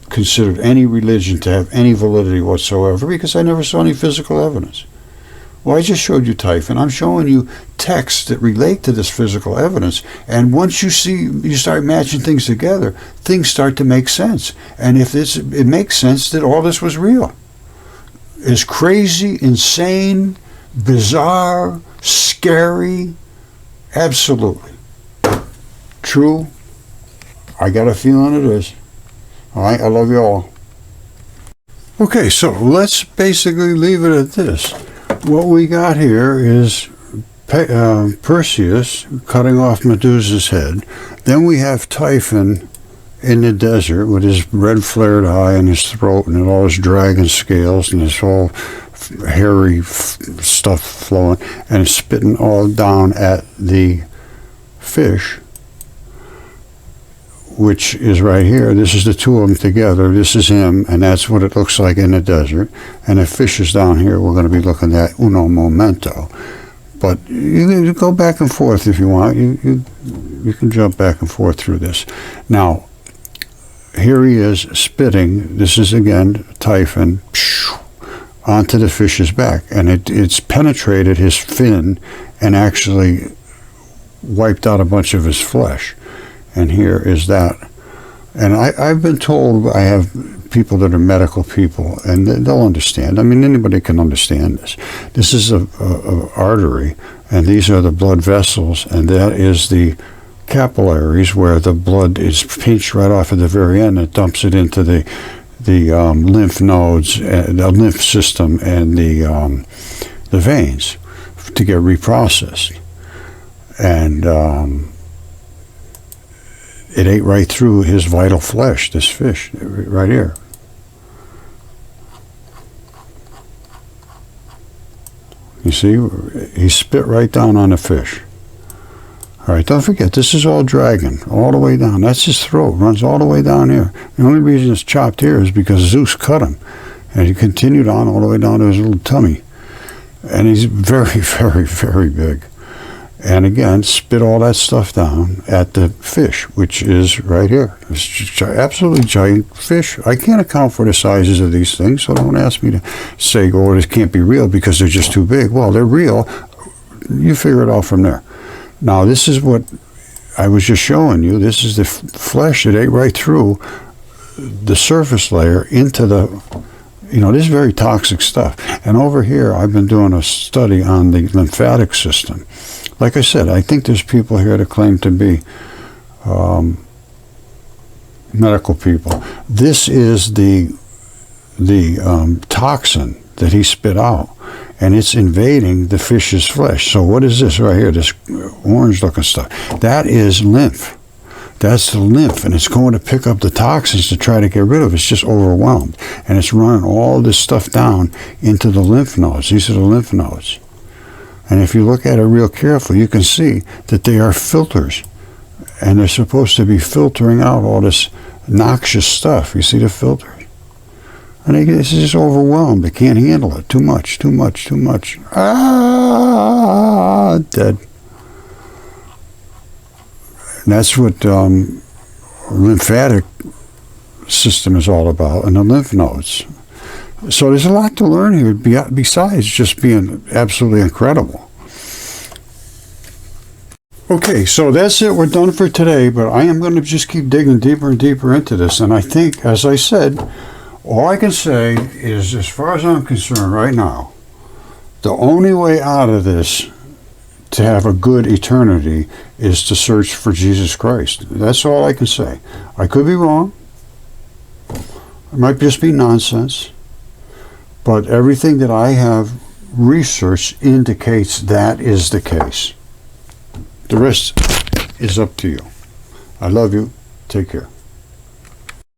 considered any religion to have any validity whatsoever, because I never saw any physical evidence. Well, I just showed you Typhon. I'm showing you texts that relate to this physical evidence, and once you start matching things together, things start to make sense. And if it makes sense that all this was real. It's crazy, insane, bizarre, scary, absolutely true. I got a feeling it is. All right, I love you all. Okay, so let's basically leave it at this. What we got here is Perseus cutting off Medusa's head. Then we have Typhon in the desert with his red flared eye and his throat and all his dragon scales and his whole hairy stuff flowing and spitting all down at the fish, which is right here. This is the two of them together. This is him, and that's what it looks like in the desert. And the fish is down here. We're going to be looking at uno momento. But you can go back and forth if you want. You can jump back and forth through this. Now, here he is spitting. This is, again, Typhon, onto the fish's back. And it's penetrated his fin and actually wiped out a bunch of his flesh. And here is that. And I've been told, I have people that are medical people, and they'll understand. I mean, anybody can understand this. This is a artery, and these are the blood vessels, and that is the capillaries where the blood is pinched right off at the very end. It dumps it into the lymph nodes, the lymph system, and the veins to get reprocessed. And it ate right through his vital flesh, this fish, right here. You see, he spit right down on the fish. All right, don't forget, this is all dragon, all the way down. That's his throat, runs all the way down here. The only reason it's chopped here is because Zeus cut him. And he continued on all the way down to his little tummy. And he's very, very, very big. And again, spit all that stuff down at the fish, which is right here. It's absolutely giant fish. I can't account for the sizes of these things, so don't ask me to say, oh, this can't be real because they're just too big. Well, they're real. You figure it out from there. Now, this is what I was just showing you. This is the flesh that ate right through the surface layer into the, this is very toxic stuff. And over here, I've been doing a study on the lymphatic system. Like I said, I think there's people here that claim to be medical people. This is the toxin that he spit out, and it's invading the fish's flesh. So what is this right here, this orange-looking stuff? That is lymph. That's the lymph, and it's going to pick up the toxins to try to get rid of it. It's just overwhelmed, and it's running all this stuff down into the lymph nodes. These are the lymph nodes. And if you look at it real carefully, you can see that they are filters, and they're supposed to be filtering out all this noxious stuff. You see the filters? And it's just overwhelmed. They can't handle it. Too much, too much, too much. Ah, dead. And that's what lymphatic system is all about, and the lymph nodes. So there's a lot to learn here besides just being absolutely incredible. Okay, so that's it. We're done for today, but I am going to just keep digging deeper and deeper into this. And I think, as I said, all I can say is, as far as I'm concerned right now, the only way out of this to have a good eternity is to search for Jesus Christ. That's all I can say. I could be wrong. It might just be nonsense. But everything that I have researched indicates that is the case. The rest is up to you. I love you. Take care.